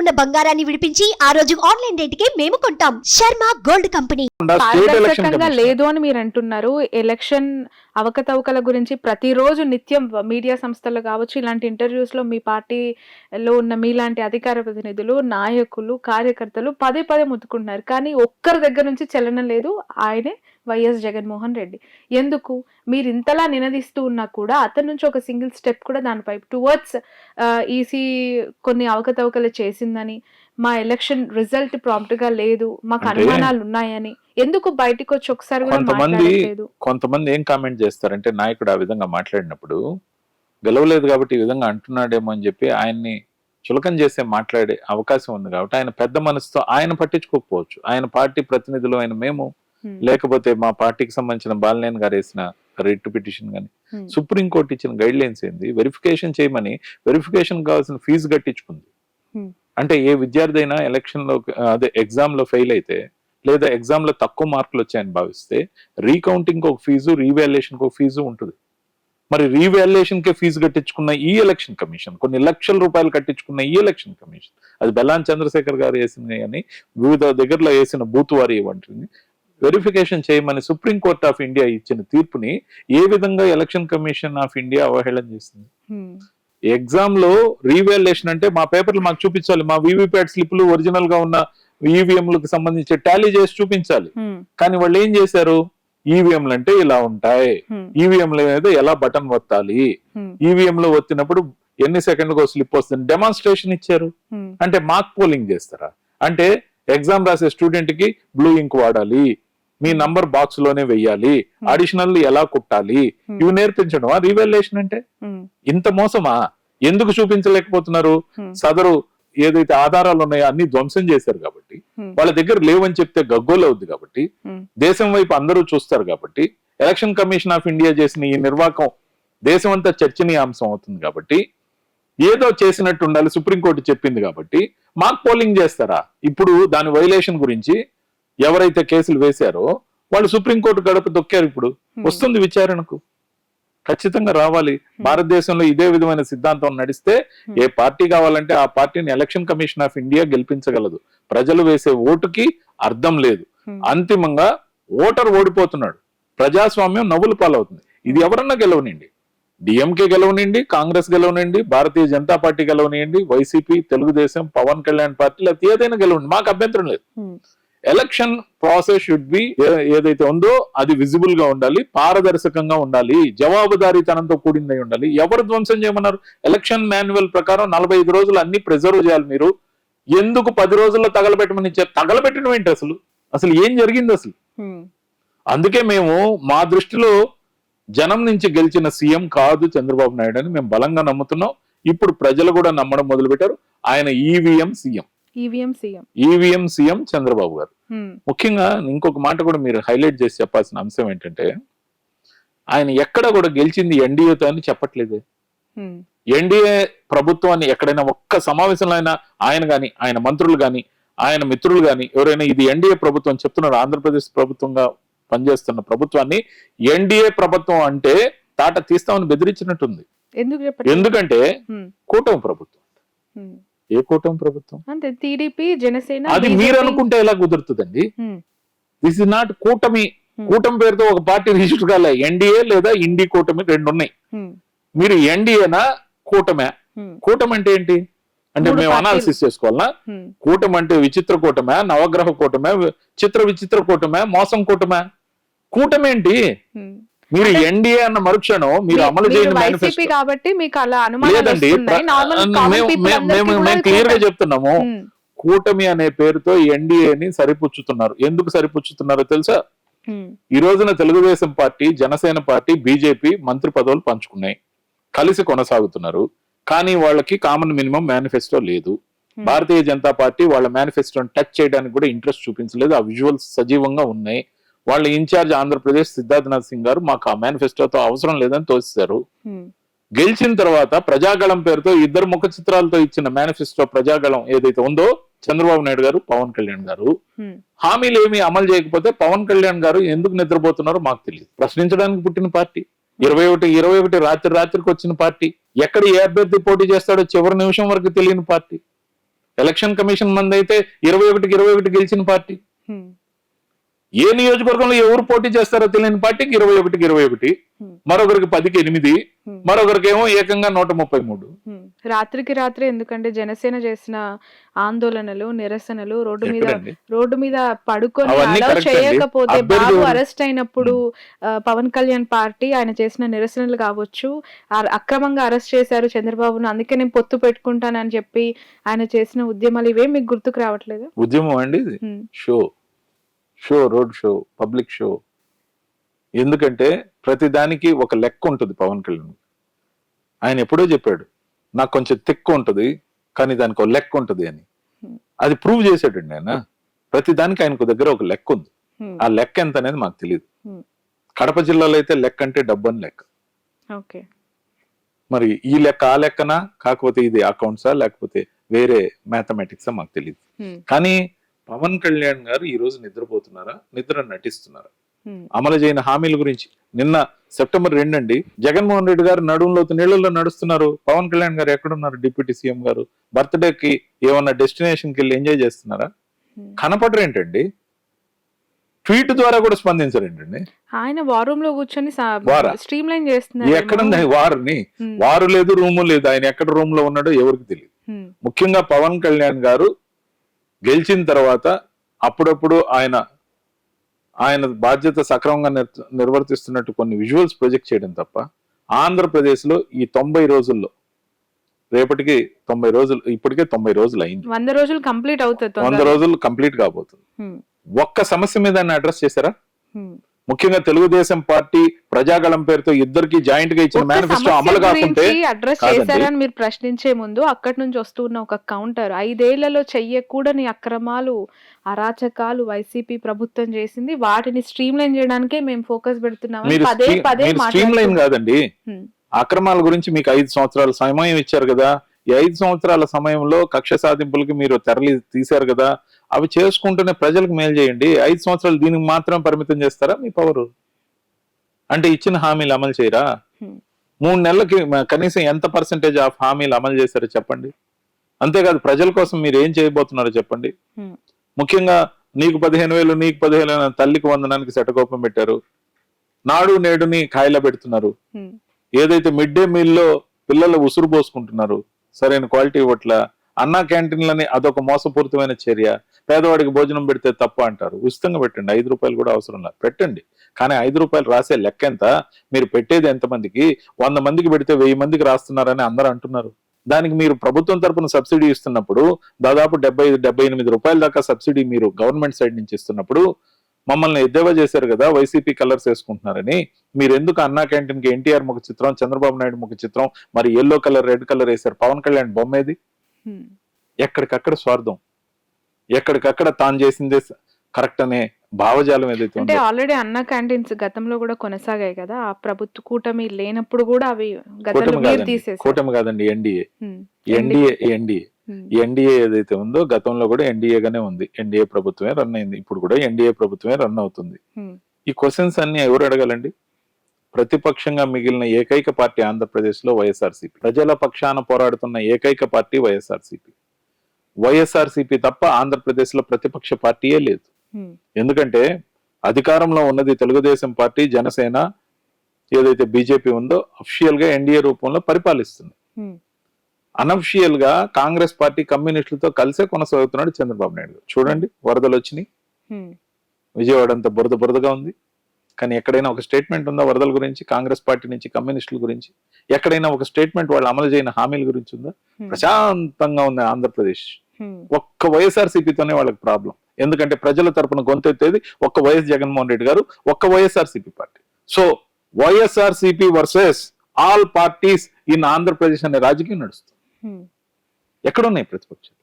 ఉన్న బంగారాన్ని విడిపించి ఆ రోజు ఆన్లైన్ రేటుకే మేము కొంటాం. Sharma gold company. పారదర్శకంగా లేదు అని మీరు అంటున్నారు. ఎలక్షన్ అవకతవకల గురించి ప్రతిరోజు నిత్యం మీడియా సంస్థలు కావచ్చు, ఇలాంటి ఇంటర్వ్యూస్ లో మీ పార్టీలో ఉన్న మీలాంటి అధికార ప్రతినిధులు, నాయకులు, కార్యకర్తలు పదే పదే ముత్తుకుంటున్నారు. కానీ ఒక్కరి దగ్గర నుంచి చలనం లేదు. ఆయనే వైఎస్ జగన్మోహన్ రెడ్డి. ఎందుకు మీరు ఇంతలా నినదిస్తూ ఉన్నా కూడా అతని నుంచి ఒక సింగిల్ స్టెప్ కూడా దానిపై టువర్డ్స్ ఈసీ కొన్ని అవకతవకలు చేసిందని, మా ఎలక్షన్ రిజల్ట్ ప్రాంప్ట్ గా లేదు, మాకు అనుమానాలు ఉన్నాయని ఎందుకు బయటకు వచ్చి ఒకసారి కూడా మాట్లాడలేదు? కొంతమంది ఏం కామెంట్ చేస్తారంటే, నాయకుడు ఆ విధంగా మాట్లాడినప్పుడు గెలవలేదు కాబట్టి ఈ విధంగా అంటున్నాడేమో అని చెప్పి ఆయన్ని చులకం చేసే మాట్లాడే అవకాశం ఉంది. కాబట్టి ఆయన పెద్ద మనసుతో ఆయన పట్టించుకోకపోవచ్చు. ఆయన పార్టీ ప్రతినిధులు అయిన మేము, లేకపోతే మా పార్టీకి సంబంధించిన బాలినేని గారు వేసిన రిట్ పిటిషన్ కానీ, సుప్రీంకోర్టు ఇచ్చిన గైడ్ లైన్స్ ఏంది, వెరిఫికేషన్ చేయమని వెరిఫికేషన్ కావాల్సిన ఫీజు కట్టించుకుంది. అంటే ఏ విద్యార్థి అయినా ఎలక్షన్ లో అదే ఎగ్జామ్ లో ఫెయిల్ అయితే, లేదా ఎగ్జామ్ లో తక్కువ మార్కులు వచ్చాయని భావిస్తే రీకౌంటింగ్ ఒక ఫీజు, రీవాల్యుయేషన్ ఒక ఫీజు ఉంటుంది. మరి రీవాల్యుయేషన్ కే ఫీజు కట్టించుకున్న ఈ ఎలక్షన్ కమిషన్, కొన్ని లక్షల రూపాయలు కట్టించుకున్న ఈ ఎలక్షన్ కమిషన్, అది బెల్లాన్ చంద్రశేఖర్ గారు వేసిన కానీ వివిధ దగ్గరలో వేసిన బూత్ వారి వంటిని వెరిఫికేషన్ చేయమని సుప్రీంకోర్టు ఆఫ్ ఇండియా ఇచ్చిన తీర్పుని ఏ విధంగా ఎలక్షన్ కమిషన్ ఆఫ్ ఇండియా అవహేళన చేసింది? ఎగ్జామ్ లో రీవాల్యుయేషన్ అంటే మా పేపర్లు మాకు చూపించాలి, మా వీవీప్యాట్ స్లిప్లు ఒరిజినల్ గా ఉన్న ఈవీఎంలకు సంబంధించి టాలీ చేసి చూపించాలి. కానీ వాళ్ళు ఏం చేశారు, ఈవీఎంలు అంటే ఇలా ఉంటాయి, ఈవీఎంల మీద ఎలా బటన్ ఒత్తాలి, ఈవీఎం లో ఒత్తినప్పుడు ఎన్ని సెకండ్లకు స్లిప్ వస్తుంది డెమాన్స్ట్రేషన్ ఇచ్చారు. అంటే మార్క్ పోలింగ్ చేస్తారా? అంటే ఎగ్జామ్ రాసే స్టూడెంట్ కి బ్లూ ఇంక్ వాడాలి, మీ నంబర్ బాక్స్ లోనే వెయ్యాలి, అడిషనల్ ఎలా కుట్టాలి, ఇవి నేర్పించడం రీవాల్యుయేషన్ అంటే? ఇంత మోసమా? ఎందుకు చూపించలేకపోతున్నారు? సదరు ఏదైతే ఆధారాలు ఉన్నాయో అన్ని ధ్వంసం చేశారు కాబట్టి, వాళ్ళ దగ్గర లేవని చెప్తే గగ్గోలు అవుద్ది కాబట్టి, దేశం వైపు అందరూ చూస్తారు కాబట్టి, ఎలక్షన్ కమిషన్ ఆఫ్ ఇండియా చేసిన ఈ నిర్వాకం దేశం అంతా చర్చనీయాంశం అవుతుంది కాబట్టి, ఏదో చేసినట్టు ఉండాలి, సుప్రీంకోర్టు చెప్పింది కాబట్టి మార్క్ పోలింగ్ చేస్తారా? ఇప్పుడు దాని వైలేషన్ గురించి ఎవరైతే కేసులు వేశారో వాళ్ళు సుప్రీంకోర్టు గడప దొక్కారు. ఇప్పుడు వస్తుంది విచారణకు, ఖచ్చితంగా రావాలి. భారతదేశంలో ఇదే విధమైన సిద్ధాంతం నడిస్తే ఏ పార్టీ కావాలంటే ఆ పార్టీని ఎలక్షన్ కమిషన్ ఆఫ్ ఇండియా గెలిపించగలదు. ప్రజలు వేసే ఓటుకి అర్థం లేదు. అంతిమంగా ఓటర్ ఓడిపోతున్నాడు, ప్రజాస్వామ్యం నవ్వులు పాలవుతుంది. ఇది ఎవరన్నా గెలవనండి, డిఎంకే గెలవనండి, కాంగ్రెస్ గెలవనండి, భారతీయ జనతా పార్టీ గెలవనియండి, వైసీపీ, తెలుగుదేశం, పవన్ కళ్యాణ్ పార్టీ, లేకపోతే ఏదైనా గెలవండి, మాకు అభ్యంతరం లేదు. ఎలక్షన్ ప్రాసెస్ షుడ్ బి, ఏదైతే ఉందో అది విజిబుల్ గా ఉండాలి, పారదర్శకంగా ఉండాలి, జవాబుదారీతనంతో కూడిందై ఉండాలి. ఎవరు ధ్వంసం చేయమన్నారు? ఎలక్షన్ మాన్యువల్ ప్రకారం 45 రోజులు అన్ని ప్రిజర్వ్ చేయాలి. మీరు ఎందుకు 10 రోజుల్లో తగలబెట్టమని ఇచ్చారు? తగలబెట్టడం ఏంటి? అసలు ఏం జరిగింది అసలు? అందుకే మేము మా దృష్టిలో జనం నుంచి గెలిచిన సీఎం కాదు చంద్రబాబు నాయుడు అని మేము బలంగా నమ్ముతున్నాం. ఇప్పుడు ప్రజలు కూడా నమ్మడం మొదలు పెట్టారు. ఆయన ఈవీఎం సీఎం చంద్రబాబు గారు. ముఖ్యంగా ఇంకొక మాట కూడా మీరు హైలైట్ చేసి చెప్పాల్సిన అంశం ఏంటంటే, ఆయన ఎక్కడ కూడా గెలిచింది ఎన్డీఏతో అని చెప్పట్లేదే. ఎన్డీఏ ప్రభుత్వాన్ని ఎక్కడైనా ఒక్క సమావేశంలో అయినా ఆయన గాని, ఆయన మంత్రులు గాని, ఆయన మిత్రులు గాని ఎవరైనా ఇది ఎన్డీఏ ప్రభుత్వం చెప్తున్నారు? ఆంధ్రప్రదేశ్ ప్రభుత్వంగా పనిచేస్తున్న ప్రభుత్వాన్ని ఎన్డీఏ ప్రభుత్వం అంటే తాట తీస్తామని బెదిరించినట్టుంది. ఎందుకంటే కూటమి ప్రభుత్వం. ఏ కూటమి ప్రభుత్వం? టీడీపీ, జనసేన. అది మీరు అనుకుంటే ఎలా కుదురుతుందండి? దిస్ ఇస్ నాట్ కూటమి. కూటమి పేరుతో ఒక పార్టీ రిజిస్టర్ కాలే. ఎన్డీఏ లేదా ఇండి కూటమి రెండు ఉన్నాయి. మీరు ఎన్డీఏనా కూటమే? కూటమి అంటే ఏంటి అంటే మేము అనాలిసిస్ చేసుకోవాలనా? కూటమి అంటే విచిత్ర కూటమే, నవగ్రహ కూటమే, చిత్ర విచిత్ర కూటమే, మోసం కూటమే? కూటమేంటి? మీరు ఎన్డీఏ అన్న మరుక్షణం మీరు అమలు చేయని మేనిఫెస్టో కాబట్టి మీకు అలా లేదండి. మేము క్లియర్ గా చెప్తున్నాము, కూటమి అనే పేరుతో ఎన్డీఏని సరిపుచ్చుతున్నారు. ఎందుకు సరిపుచ్చుతున్నారో తెలుసా? ఈ రోజున Telugu Desam party, Janasena party, BJP మంత్రి పదవులు పంచుకున్నాయి, కలిసి కొనసాగుతున్నారు. కానీ వాళ్ళకి కామన్ మినిమం మేనిఫెస్టో లేదు. భారతీయ జనతా పార్టీ వాళ్ళ మేనిఫెస్టోని టచ్ చేయడానికి కూడా ఇంట్రెస్ట్ చూపించలేదు. ఆ విజువల్స్ సజీవంగా ఉన్నాయి. వాళ్ళ ఇన్ఛార్జ్ ఆంధ్రప్రదేశ్ సిద్ధార్థనాథ్ సింగ్ గారు మాకు ఆ మేనిఫెస్టోతో అవసరం లేదని తోసేశారు. గెలిచిన తర్వాత ప్రజాగళం పేరుతో ఇద్దరు ముఖ చిత్రాలతో ఇచ్చిన మేనిఫెస్టో ప్రజాగళం ఏదైతే ఉందో, చంద్రబాబు నాయుడు గారు, పవన్ కళ్యాణ్ గారు హామీలు ఏమి అమలు చేయకపోతే పవన్ కళ్యాణ్ గారు ఎందుకు నిద్రపోతున్నారో మాకు తెలియదు. ప్రశ్నించడానికి పుట్టిన పార్టీ, 21 రాత్రికి వచ్చిన పార్టీ, ఎక్కడ ఏ అభ్యర్థి పోటీ చేస్తాడో చివరి నిమిషం వరకు తెలియని పార్టీ. ఎలక్షన్ కమిషన్ మంది అయితే 21కి 21 గెలిచిన పార్టీ. ఏ నియోజకవర్గంలో ఎవరు పోటీ చేస్తారో తెలియని పార్టీకి 21కి 21, మరొకరికి 10కి 8, మరొకరికి ఏమో ఏకంగా 133. రాత్రికి రాత్రి ఎందుకంటే జనసేన చేసిన ఆందోళనలు, నిరసనలు, రోడ్డు మీద పడుకొని అవన్నీ అలౌ correct అండి. చేయకపోతే అభ్యర్థి బాబు ఎవరు? అరెస్ట్ అయినప్పుడు పవన్ కళ్యాణ్ పార్టీ ఆయన చేసిన నిరసనలు కావచ్చు, అక్రమంగా అరెస్ట్ చేశారు చంద్రబాబును, అందుకే నేను పొత్తు పెట్టుకుంటానని చెప్పి ఆయన చేసిన ఉద్యమాలు ఇవే మీకు గుర్తుకు రావట్లేదు? ఉద్యమం అండి ఇది. Show, road show, public show. ఎందుకంటే ప్రతి దానికి ఒక లెక్క ఉంటుంది పవన్ కళ్యాణ్. ఆయన ఎప్పుడో చెప్పాడు, నాకు కొంచెం తిక్కు ఉంటుంది కానీ దానికి ఒక లెక్క ఉంటుంది అని. అది ప్రూవ్ చేశాడండి ఆయన. ప్రతి దానికి ఆయనకు దగ్గర ఒక లెక్క ఉంది. ఆ లెక్క ఎంత అనేది మాకు తెలియదు. కడప జిల్లాలో అయితే లెక్క అంటే డబ్బని లెక్క. మరి ఈ లెక్క ఆ లెక్కనా, కాకపోతే ఇది అకౌంట్సా లేకపోతే వేరే మ్యాథమెటిక్సా మాకు తెలియదు. కానీ పవన్ కళ్యాణ్ గారు ఈ రోజు నిద్రపోతున్నారా, నిద్ర నటిస్తున్నారా? అమలు చేయని హామీల గురించి నిన్న సెప్టెంబర్ 2 అండి, జగన్మోహన్ రెడ్డి గారు నడుంలోతు నీళ్లలో నడుస్తున్నారు. పవన్ కళ్యాణ్ గారు ఎక్కడున్నారు? డిప్యూటీ సీఎం గారు బర్త్డేకి ఏమన్నా డెస్టినేషన్కి వెళ్ళి ఎంజాయ్ చేస్తున్నారా? కనపడరేంటండి? ట్వీట్ ద్వారా కూడా స్పందించరేంటండి? ఆయన వార్ రూమ్ లో కూర్చొని స్ట్రీమ్ లైన్ చేస్తున్నారు. ఎక్కడుంది వారుని? వారు లేదు, రూము లేదు. ఆయన ఎక్కడ రూమ్ లో ఉన్నాడో ఎవరికి తెలియదు. ముఖ్యంగా పవన్ కళ్యాణ్ గారు గెలిచిన తర్వాత అప్పుడప్పుడు ఆయన బాధ్యత సక్రమంగా నిర్వర్తిస్తున్నట్టు కొన్ని విజువల్స్ ప్రొజెక్ట్ చేయడం తప్ప ఆంధ్రప్రదేశ్ లో ఈ 90 రోజుల్లో, రేపటికి 90 రోజులు, ఇప్పటికే 90 రోజులు అయింది. 100 రోజులు కంప్లీట్ అవుతుంది. 100 రోజులు కంప్లీట్ కాబోతుంది. ఒక్క సమస్య మీద అడ్రస్ చేశారా? ముఖ్యంగా తెలుగుదేశం పార్టీ ప్రజాగళం పేరుతో ఇద్దరికి జాయింట్ గా ఇచ్చిన మేనిఫెస్టో అమలు కాకుంటే అడ్రస్ చేశారని మీరు ప్రశ్నించే ముందు అక్కడి నుంచి వస్తున్న ఒక కౌంటర్, 5 ఏళ్లలో చెయ్యకూడని అక్రమాలు, అరాచకాలు వైసీపీ ప్రభుత్వం చేసింది, వాటిని స్ట్రీమ్ లైన్ చేయడానికే మేము ఫోకస్ పెడుతున్నాం. స్ట్రీమ్ లైన్ కాదండి, అక్రమాల గురించి మీకు 5 సంవత్సరాల సమయం ఇచ్చారు కదా. ఈ 5 సంవత్సరాల సమయంలో కక్ష సాధింపులకి మీరు తీశారు కదా, అవి చేసుకుంటూనే ప్రజలకు మేలు చేయండి. 5 సంవత్సరాలు దీనికి మాత్రం పరిమితం చేస్తారా మీ పవరు? అంటే ఇచ్చిన హామీలు అమలు చేయరా? 3 నెలలకి కనీసం ఎంత పర్సెంటేజ్ ఆఫ్ హామీలు అమలు చేశారో చెప్పండి. అంతేకాదు ప్రజల కోసం మీరు ఏం చేయబోతున్నారో చెప్పండి. ముఖ్యంగా నీకు 15,000 నీకు 15,000 తల్లికి వందనానికి శటకోపం పెట్టారు. నాడు నేడుని కాయలా పెడుతున్నారు. ఏదైతే మిడ్ డే మీల్ లో పిల్లలు ఉసురు పోసుకుంటున్నారు, సరైన క్వాలిటీ ఇవ్వట్ల. అన్నా క్యాంటీన్లని అదొక మోసపూరితమైన చర్య. పేదవాడికి భోజనం పెడితే తప్ప అంటారు. ఉచితంగా పెట్టండి, 5 రూపాయలు కూడా అవసరం లేదు, పెట్టండి. కానీ 5 రూపాయలు రాసే లెక్క ఎంత? మీరు పెట్టేది ఎంతమందికి? 100 మందికి పెడితే 1000 మందికి రాస్తున్నారని అందరూ అంటున్నారు. దానికి మీరు ప్రభుత్వం తరపున సబ్సిడీ ఇస్తున్నప్పుడు దాదాపు 75-78 రూపాయల దాకా సబ్సిడీ మీరు గవర్నమెంట్ సైడ్ నుంచి ఇస్తున్నప్పుడు మమ్మల్ని ఎద్దేవా చేశారు కదా వైసీపీ కలర్స్ వేసుకుంటున్నారని. మీరు ఎందుకు అన్నా క్యాంటీన్ కి ఎన్టీఆర్ ముఖ చిత్రం, చంద్రబాబు నాయుడు ముఖ చిత్రం, మరి ఎల్లో కలర్ రెడ్ కలర్ వేశారు? పవన్ కళ్యాణ్ బొమ్మేది? ఎక్కడికక్కడ స్వార్థం, ఎక్కడికక్కడ తాను చేసిందే కరెక్ట్ అనే భావజాలం ఏదైతే అంటే ఆల్రెడీ అన్నా క్యాంటీన్స్ గతంలో కూడా కొనసాగాయి కదా, ఆ ప్రభుత్వ కూటమి లేనప్పుడు కూడా అవి కూటమి కాదండి, ఎన్డీఏ ఏదైతే ఉందో గతంలో కూడా ఎన్డీఏగానే ఉంది. ఎన్డీఏ ప్రభుత్వమే రన్ అయింది, ఇప్పుడు కూడా ఎన్డీఏ ప్రభుత్వమే రన్ అవుతుంది. ఈ క్వశ్చన్స్ అన్ని ఎవరు అడగాలండి? ప్రతిపక్షంగా మిగిలిన ఏకైక పార్టీ ఆంధ్రప్రదేశ్ లో వైఎస్ఆర్సీపీ. ప్రజల పక్షాన పోరాడుతున్న ఏకైక పార్టీ వైఎస్ఆర్సీపీ. వైఎస్ఆర్సీపీ తప్ప ఆంధ్రప్రదేశ్ లో ప్రతిపక్ష పార్టీయే లేదు. ఎందుకంటే అధికారంలో ఉన్నది తెలుగుదేశం పార్టీ, జనసేన, ఏదైతే బీజేపీ ఉందో అఫిషియల్ గా ఎన్డీఏ రూపంలో పరిపాలిస్తుంది. అనఫిషియల్ గా కాంగ్రెస్ పార్టీ కమ్యూనిస్టులతో కలిసే కొనసాగుతున్నాడు చంద్రబాబు నాయుడు. చూడండి, వరదలు వచ్చినాయి, విజయవాడ అంతా బురదగా ఉంది. కానీ ఎక్కడైనా ఒక స్టేట్మెంట్ ఉందా వరదల గురించి? కాంగ్రెస్ పార్టీ నుంచి, కమ్యూనిస్టుల గురించి ఎక్కడైనా ఒక స్టేట్మెంట్ వాళ్ళు అమలు చేయని హామీల గురించి ఉందా? ప్రశాంతంగా ఉంది ఆంధ్రప్రదేశ్. ఒక్క వైఎస్ఆర్సీపీతోనే వాళ్ళకి ప్రాబ్లం. ఎందుకంటే ప్రజల తరపున గొంతెత్తేది ఒక్క వైఎస్ జగన్మోహన్ రెడ్డి గారు, ఒక్క YSRCP party. So YSRCP versus all parties in Andhra Pradesh అనే రాజకీయం నడుస్తుంది. ఎక్కడున్నాయి ప్రతిపక్షాలు?